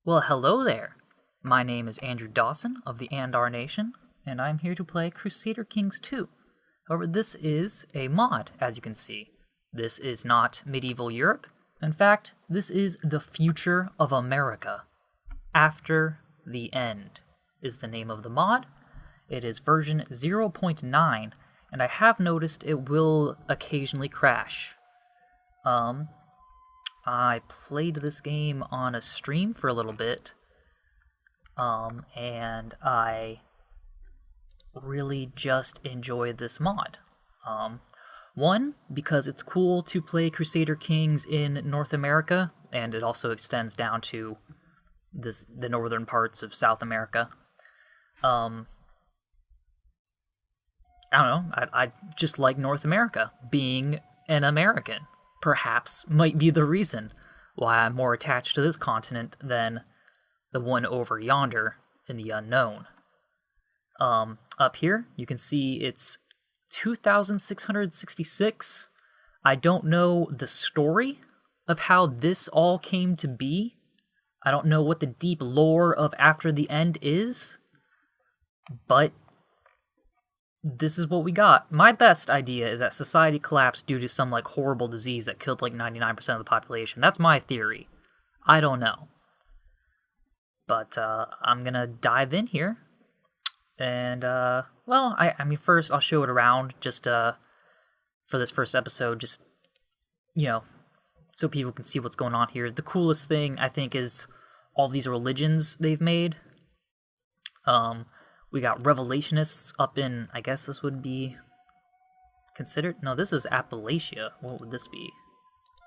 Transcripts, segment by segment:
Well, hello there. My name is Andrew Dawson of the Andar Nation, and I'm here to play Crusader Kings 2. However, this is a mod, as you can see. This is not medieval Europe. In fact, this is the future of America. After the End is the name of the mod. It is version 0.9, and I have noticed it will occasionally crash. I played this game on a stream for a little bit, and I really just enjoyed this mod. One, because it's cool to play Crusader Kings in North America, and it also extends down to the northern parts of South America. I don't know, I just like North America. Being an American, perhaps, might be the reason why I'm more attached to this continent than the one over yonder in the unknown. Up here, you can see it's 2,666. I don't know the story of how this all came to be. I don't know what the deep lore of After the End is, but this is what we got. My best idea is that society collapsed due to some horrible disease that killed 99% of the population. That's my theory. I don't know. But I'm gonna dive in here. And well, I mean, first I'll show it around just for this first episode, just so people can see what's going on here. The coolest thing I think is all these religions they've made. We got revelationists up in, I guess this would be considered, no, this is Appalachia. What would this be?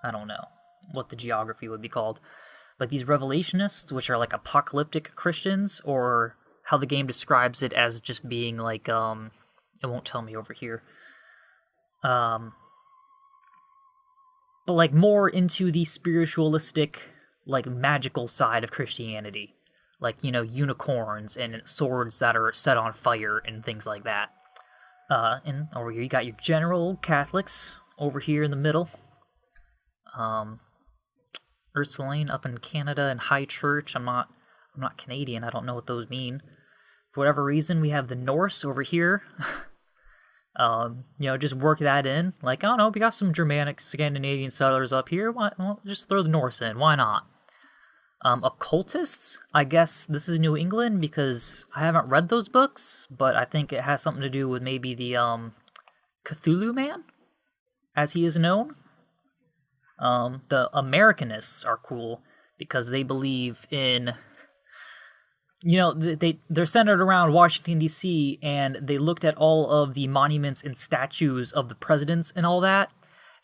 I don't know what the geography would be called. But these revelationists, which are apocalyptic Christians, or how the game describes it as just being it won't tell me over here. But more into the spiritualistic, magical side of Christianity. Unicorns and swords that are set on fire and things like that. And over here you got your general Catholics over here in the middle. Ursuline up in Canada and High Church. I'm not Canadian. I don't know what those mean. For whatever reason, we have the Norse over here. Just work that in. I don't know, we got some Germanic, Scandinavian settlers up here. Well, just throw the Norse in. Why not? Occultists, I guess this is New England because I haven't read those books, but I think it has something to do with maybe the Cthulhu Man, as he is known. The Americanists are cool because they believe in, they're centered around Washington, D.C., and they looked at all of the monuments and statues of the presidents and all that,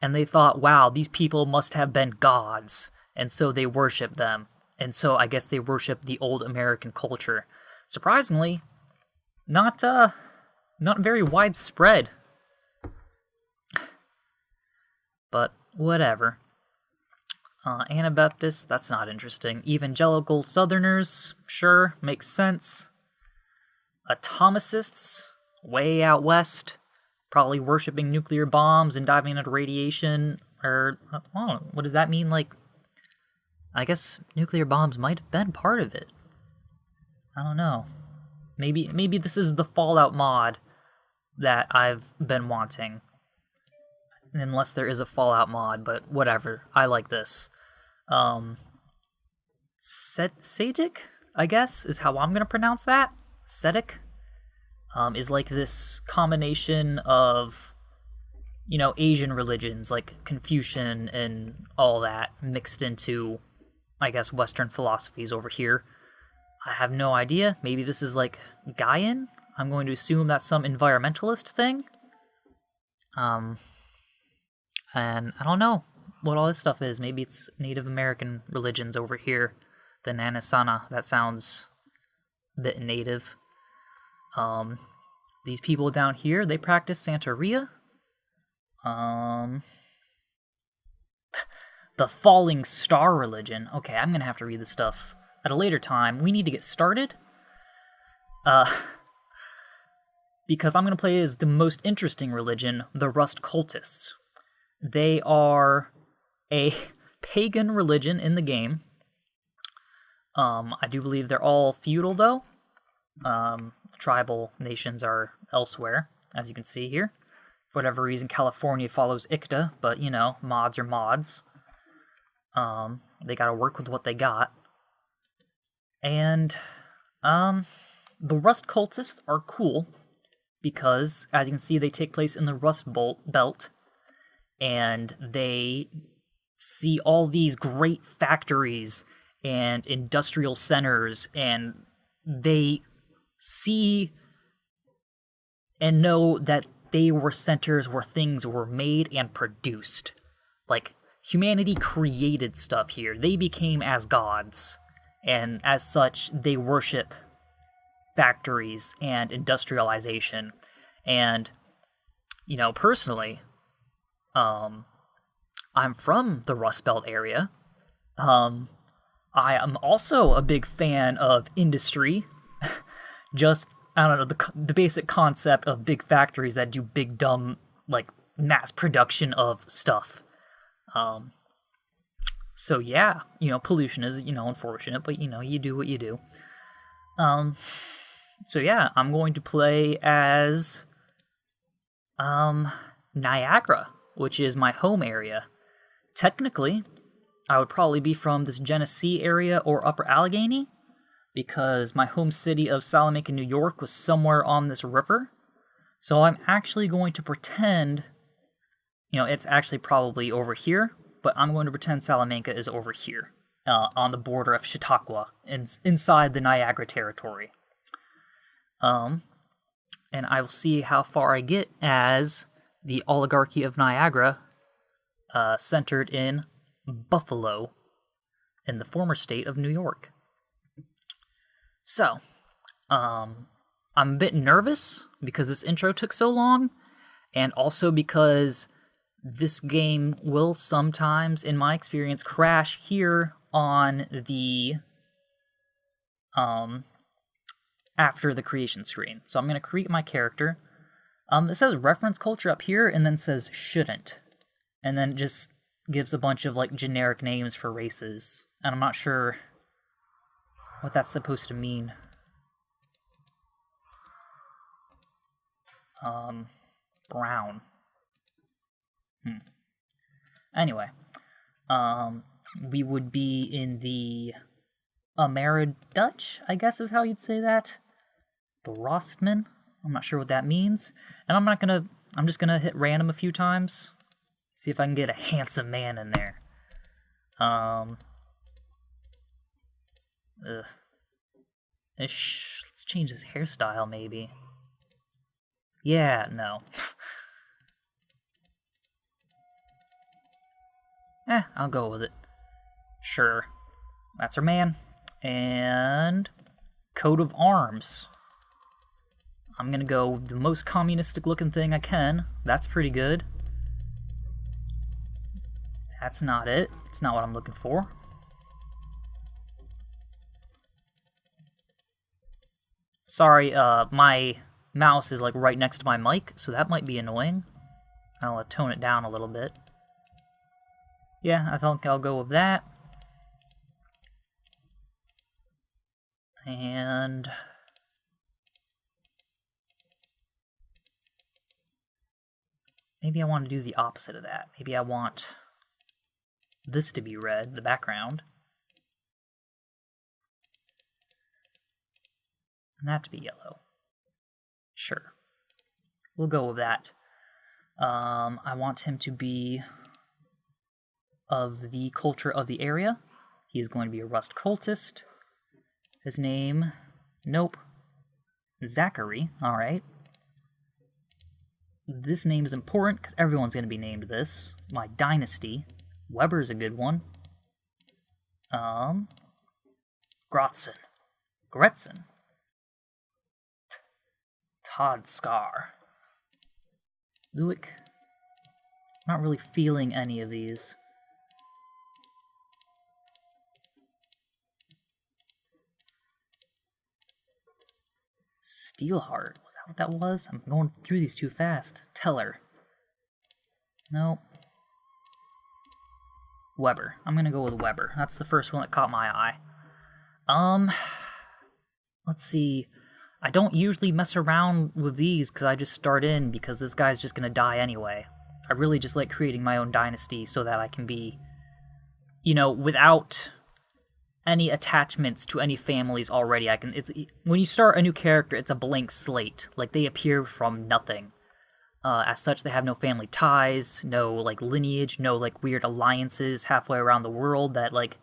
and they thought, wow, these people must have been gods, and so they worship them. And so I guess they worship the old American culture. Surprisingly, not very widespread. But whatever. Anabaptists, that's not interesting. Evangelical Southerners, sure, makes sense. Atomicists, way out west, probably worshipping nuclear bombs and diving into radiation. Or, I don't know, what does that mean? I guess nuclear bombs might have been part of it. I don't know. Maybe this is the Fallout mod that I've been wanting. Unless there is a Fallout mod, but whatever. I like this. Sadic, I guess, is how I'm going to pronounce that. Sadic is this combination of Asian religions like Confucian and all that mixed into, I guess, Western philosophies over here. I have no idea. Maybe this is Gaian? I'm going to assume that's some environmentalist thing. And I don't know what all this stuff is. Maybe it's Native American religions over here. The Nanasana. That sounds a bit native. These people down here, they practice Santeria. The Falling Star religion. Okay, I'm gonna have to read this stuff at a later time. We need to get started. Because I'm gonna play as the most interesting religion, the Rust Cultists. They are a pagan religion in the game. I do believe they're all feudal, though. Tribal nations are elsewhere, as you can see here. For whatever reason, California follows ICTA, but, you know, mods are mods. They gotta work with what they got. And, the Rust Cultists are cool, because, as you can see, they take place in the Rust Belt, and they see all these great factories and industrial centers, and they see and know that they were centers where things were made and produced. Like, humanity created stuff here. They became as gods, and as such, they worship factories and industrialization. And, you know, personally, I'm from the Rust Belt area. I am also a big fan of industry. Just, I don't know, the basic concept of big factories that do big, dumb, like, mass production of stuff. So yeah, you know, pollution is, you know, unfortunate, but, you know, you do what you do. So yeah, I'm going to play as, Niagara, which is my home area. Technically, I would probably be from this Genesee area or Upper Allegheny, because my home city of Salamanca, New York was somewhere on this river. So I'm actually going to pretend, you know, it's actually probably over here, but I'm going to pretend Salamanca is over here, on the border of Chautauqua, inside the Niagara territory. And I will see how far I get as the oligarchy of Niagara, centered in Buffalo, in the former state of New York. So, I'm a bit nervous because this intro took so long, and also because this game will sometimes, in my experience, crash here on the, after the creation screen. So I'm going to create my character. It says reference culture up here, and then says shouldn't. And then it just gives a bunch of, like, generic names for races. And I'm not sure what that's supposed to mean. Brown. Anyway. We would be in the Dutch, I guess is how you'd say that. The Rostman. I'm not sure what that means. And I'm just gonna hit random a few times. See if I can get a handsome man in there. Let's change his hairstyle, maybe. Yeah, no. I'll go with it. Sure. That's our man. And coat of arms. I'm gonna go the most communistic looking thing I can. That's pretty good. That's not it. It's not what I'm looking for. Sorry, my mouse is like right next to my mic, so that might be annoying. I'll tone it down a little bit. Yeah, I think I'll go with that. And maybe I want to do the opposite of that. Maybe I want this to be red, the background. And that to be yellow. Sure. We'll go with that. I want him to be of the culture of the area. He is going to be a Rust Cultist. His name, nope, Zachary, alright. This name is important because everyone's going to be named this. My dynasty. Weber's a good one. Gretzen. Todd Scar. Luick. Not really feeling any of these. Steelheart. Was that what that was? I'm going through these too fast. Teller. No. Weber. I'm gonna go with Weber. That's the first one that caught my eye. Um, let's see. I don't usually mess around with these because I just start in because this guy's just gonna die anyway. I really just like creating my own dynasty so that I can be, without any attachments to any families already. When you start a new character, it's a blank slate. Like, they appear from nothing. As such, they have no family ties, no, like, lineage, no, like, weird alliances halfway around the world that, like,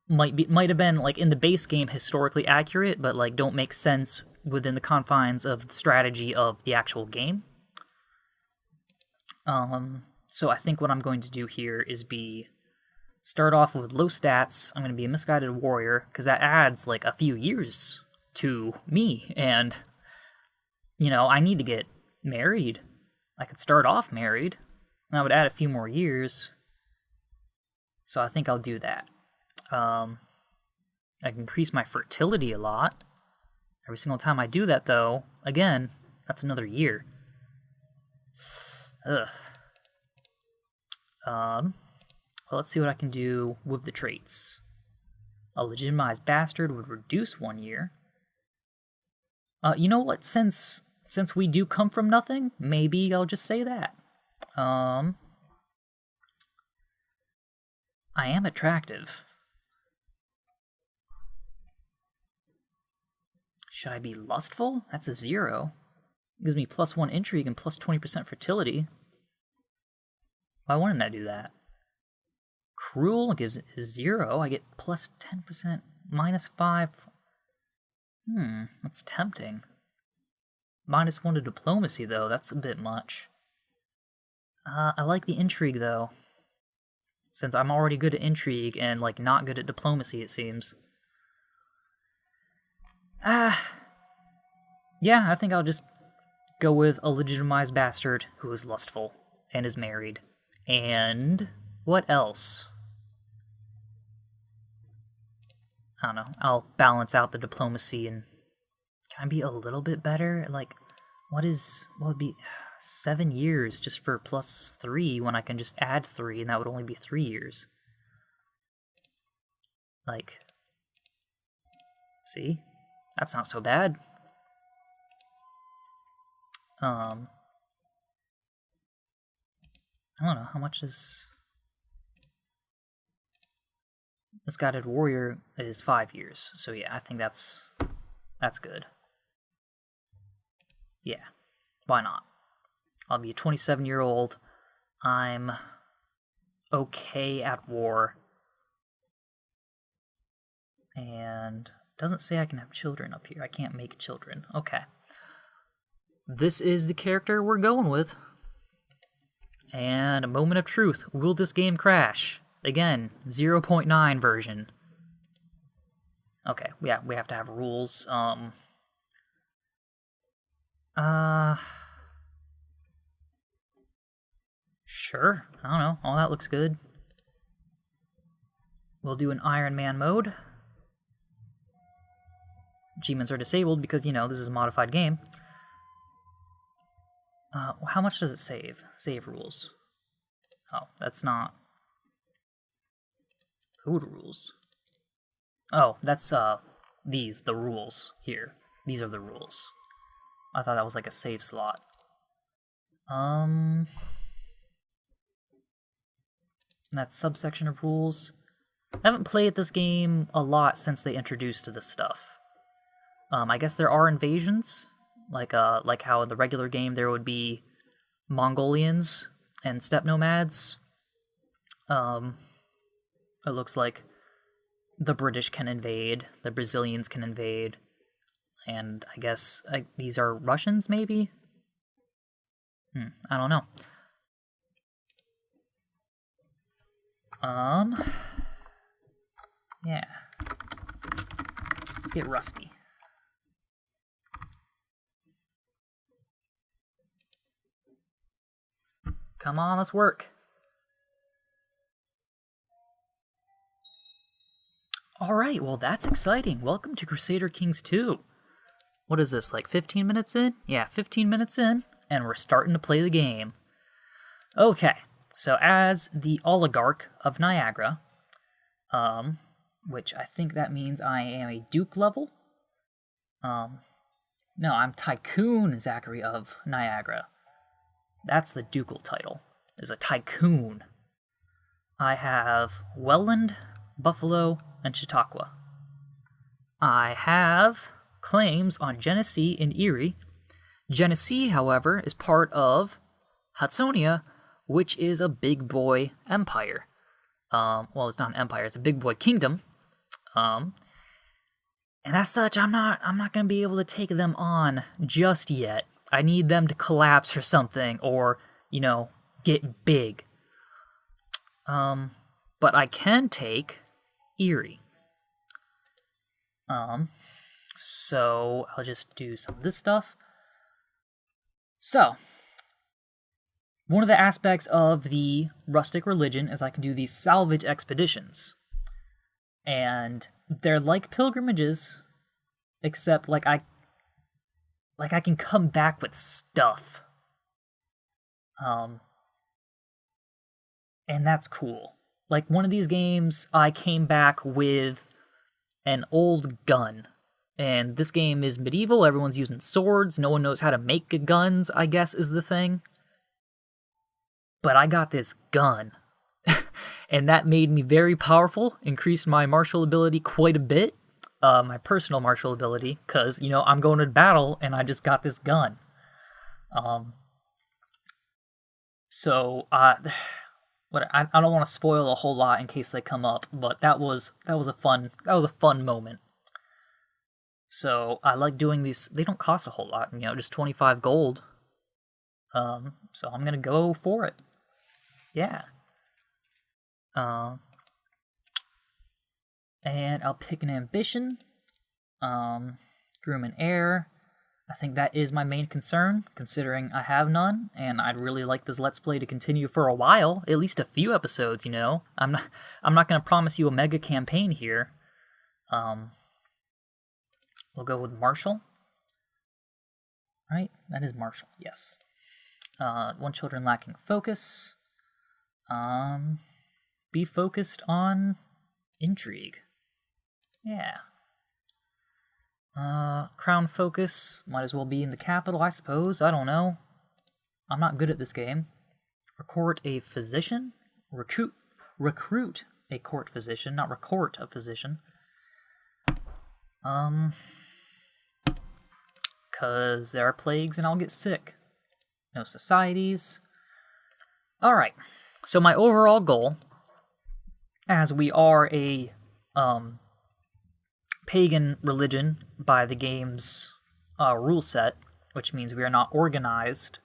might have been, like, in the base game historically accurate, but, like, don't make sense within the confines of the strategy of the actual game. So I think what I'm going to do here is start off with low stats. I'm going to be a misguided warrior, because that adds, like, a few years to me, and, I need to get married. I could start off married, and that would add a few more years, so I think I'll do that. I can increase my fertility a lot. Every single time I do that, though, again, that's another year. Ugh. Well, let's see what I can do with the traits. A legitimized bastard would reduce 1 year. You know what? Since we do come from nothing, maybe I'll just say that. I am attractive. Should I be lustful? That's a 0. It gives me +1 intrigue and +20% fertility. Why wouldn't I do that? Cruel gives it 0. I get +10%, -5. That's tempting. -1 to diplomacy, though. That's a bit much. I like the intrigue, though. Since I'm already good at intrigue and, like, not good at diplomacy, it seems. Yeah, I think I'll just go with a legitimized bastard who is lustful and is married. And what else? I don't know. I'll balance out the diplomacy and can I be a little bit better? Like, what would be 7 years just for +3 when I can just add 3 and that would only be 3 years? Like, see? That's not so bad. I don't know, how much is... Misguided warrior is 5 years, so yeah, I think that's good. Yeah, why not? I'll be a 27-year-old. I'm okay at war. And it doesn't say I can have children up here. I can't make children. Okay. This is the character we're going with. And a moment of truth. Will this game crash? Again, 0.9 version. Okay, yeah, we have to have rules. Sure, I don't know. All that looks good. We'll do an Iron Man mode. Achievements are disabled because, this is a modified game. How much does it save? Save rules. Oh, that's not... Food rules. Oh, that's, the rules here. These are the rules. I thought that was like a save slot. That subsection of rules. I haven't played this game a lot since they introduced this stuff. I guess there are invasions, like how in the regular game there would be Mongolians and steppe nomads. It looks like the British can invade, the Brazilians can invade, and I guess these are Russians, maybe? I don't know. Yeah. Let's get rusty. Come on, let's work. Alright, well that's exciting. Welcome to Crusader Kings 2. What is this, like 15 minutes in? Yeah, 15 minutes in, and we're starting to play the game. Okay, so as the oligarch of Niagara, which I think that means I am a Duke level. No, I'm Tycoon Zachary of Niagara. That's the ducal title, is a Tycoon. I have Welland, Buffalo, and Chautauqua. I have claims on Genesee and Erie. Genesee, however, is part of Hudsonia, which is a big boy empire. Well, it's not an empire; it's a big boy kingdom. And as such, I'm not going to be able to take them on just yet. I need them to collapse or something, or get big. But I can take Erie. So I'll just do some of this stuff. So, one of the aspects of the rustic religion is I can do these salvage expeditions. And they're like pilgrimages, except I can come back with stuff. And that's cool. Like, one of these games, I came back with an old gun. And this game is medieval, everyone's using swords, no one knows how to make guns, I guess is the thing. But I got this gun. And that made me very powerful, increased my martial ability quite a bit. My personal martial ability, because, I'm going to battle and I just got this gun. I don't want to spoil a whole lot in case they come up, but that was a fun moment. So I like doing these. They don't cost a whole lot, just 25 gold. So I'm gonna go for it. Yeah. And I'll pick an ambition. Groom an heir. I think that is my main concern, considering I have none, and I'd really like this Let's Play to continue for a while, at least a few episodes, I'm not gonna promise you a mega campaign here. We'll go with Marshall. Right? That is Marshall, yes. One children lacking focus. Be focused on intrigue. Yeah. Crown focus. Might as well be in the capital, I suppose. I don't know. I'm not good at this game. Recruit a physician? Recruit a court physician, not record a physician. Because there are plagues and I'll get sick. No societies. Alright, so my overall goal, as we are a pagan religion by the game's rule set, which means we are not organized,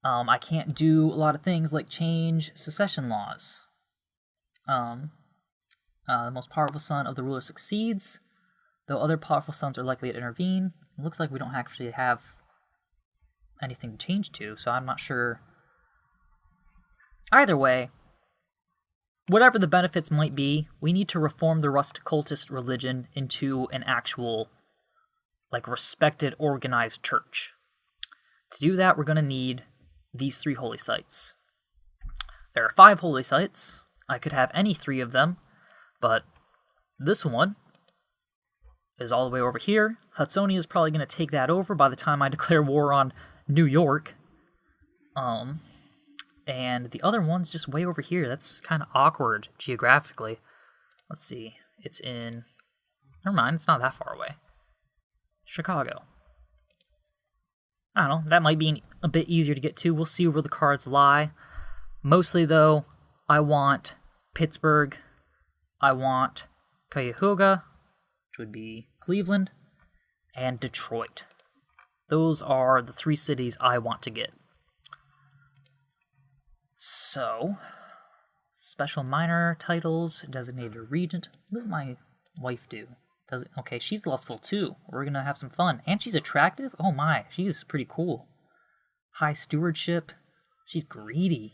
I can't do a lot of things like change secession laws. The most powerful son of the ruler succeeds, though other powerful sons are likely to intervene. It looks like we don't actually have anything to change to, so I'm not sure. Either way, whatever the benefits might be, we need to reform the Rust cultist religion into an actual, respected, organized church. To do that, we're going to need these 3 holy sites. There are 5 holy sites. I could have any 3 of them, but this one is all the way over here. Hudsonia is probably going to take that over by the time I declare war on New York. And the other one's just way over here. That's kind of awkward geographically. Let's see. It's in... Never mind, it's not that far away. Chicago. I don't know, that might be a bit easier to get to. We'll see where the cards lie. Mostly, though, I want Pittsburgh. I want Cuyahoga, which would be Cleveland, and Detroit. Those are the 3 cities I want to get. So, special minor titles, designated regent. What does my wife do? Okay, she's lustful too. We're gonna have some fun. And she's attractive? Oh my, she's pretty cool. High stewardship. She's greedy.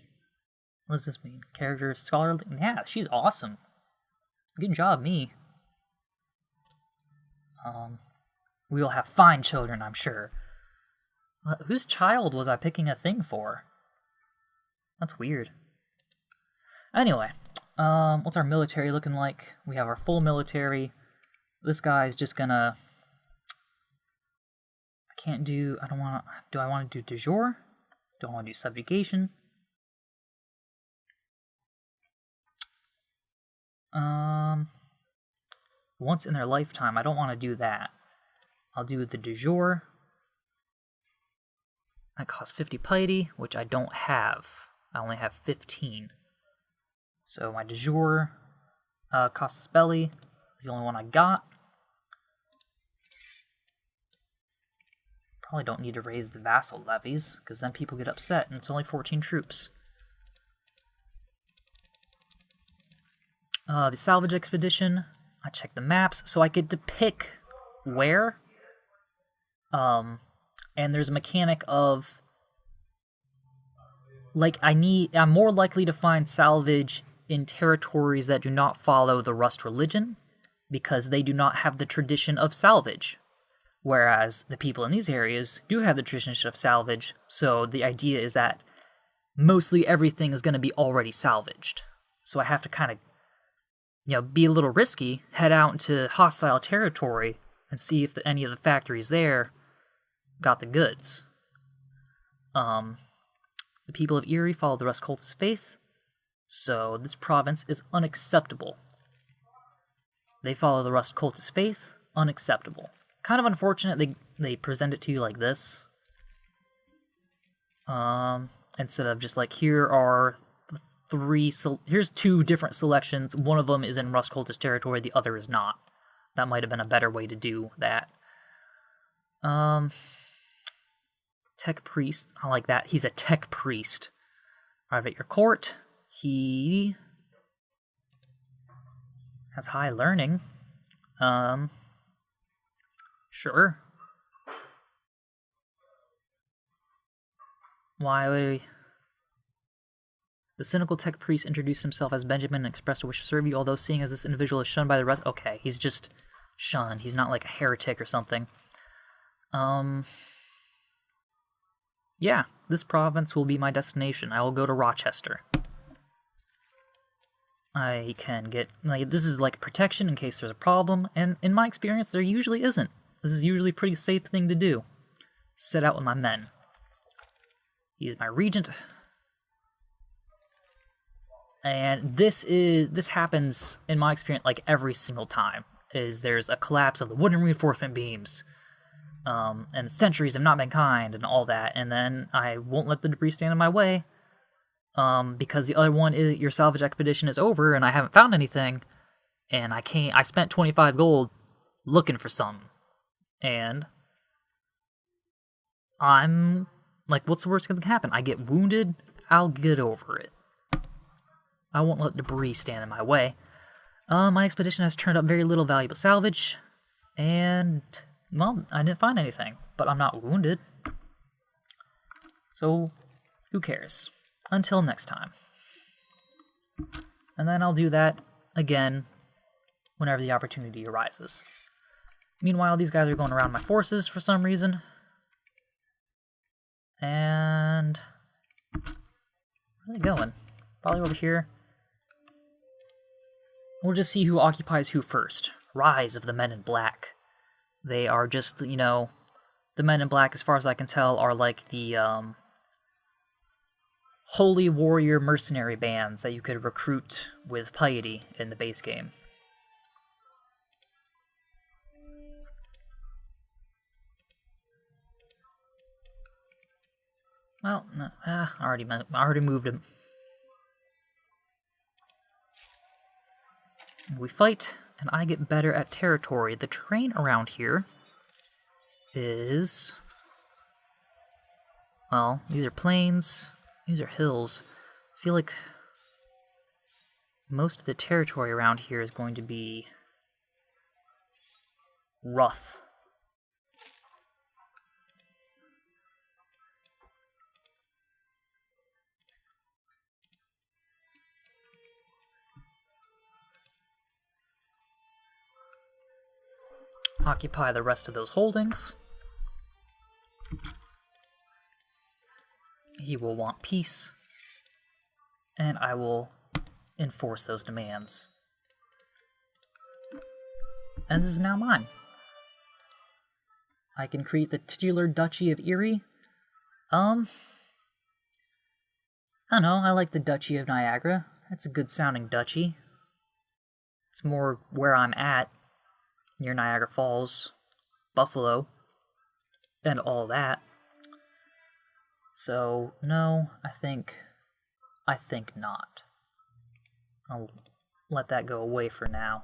What does this mean? Character scholarly? Yeah, she's awesome. Good job, me. We will have fine children, I'm sure. Whose child was I picking a thing for? That's weird. Anyway, What's our military looking like? We have our full military. This guy's just gonna... I can't do... I don't want to... Do I want to do de jure? Do I want to do subjugation? Once in their lifetime. I don't want to do that. I'll do the de jure. That costs 50 piety, which I don't have. I only have 15. So my de jure Casus Belli is the only one I got. Probably don't need to raise the vassal levies, because then people get upset, and it's only 14 troops. The Salvage expedition, I checked the maps, so I get to pick where. And there's a mechanic of, like, I'm more likely to find salvage in territories that do not follow the Rust religion, because they do not have the tradition of salvage. Whereas the people in these areas do have the tradition of salvage, so the idea is that mostly everything is going to be already salvaged. So I have to kind of, be a little risky, head out into hostile territory, and see if any of the factories there got the goods. The people of Erie follow the Rust cultist faith, so this province is unacceptable. They follow the Rust cultist faith, unacceptable. Kind of unfortunate they present it to you like this. Instead of just like, here's two different selections. One of them is in Rust cultist territory, the other is not. That might have been a better way to do that. Tech priest, I like that. He's a tech priest. Arrive at your court. He has high learning. Sure. Why would we... The cynical tech priest introduced himself as Benjamin and expressed a wish to serve you, although seeing as this individual is shunned by the rest... Okay, he's just shunned. He's not like a heretic or something. Yeah, this province will be my destination. I will go to Rochester. I can get... this is like protection in case there's a problem, and in my experience, there usually isn't. This is usually a pretty safe thing to do. Set out with my men. He is my regent. And this happens, in my experience, like every single time. There's a collapse of the wooden reinforcement beams. And centuries have not been kind, and all that. And then I won't let the debris stand in my way. Because the other one is, your salvage expedition is over, and I haven't found anything. And I spent 25 gold looking for some. And I'm like, what's the worst that can happen? I get wounded, I'll get over it. I won't let debris stand in my way. My expedition has turned up very little valuable salvage, and, well, I didn't find anything, but I'm not wounded. So, who cares? Until next time. And then I'll do that again whenever the opportunity arises. Meanwhile, these guys are going around my forces for some reason. And... where are they going? Probably over here. We'll just see who occupies who first. Rise of the Men in Black. They are just, the Men in Black, as far as I can tell, are like the, holy warrior mercenary bands that you could recruit with piety in the base game. Well, no, I already moved him. We fight, and I get better at territory. The terrain around here is... well, these are plains, these are hills. I feel like most of the territory around here is going to be rough. Occupy the rest of those holdings. He will want peace, and I will enforce those demands. And this is now mine. I can create the titular Duchy of Erie. I don't know, I like the Duchy of Niagara. That's a good sounding duchy. It's more where I'm at, near Niagara Falls, Buffalo, and all that. So, no, I think not. I'll let that go away for now.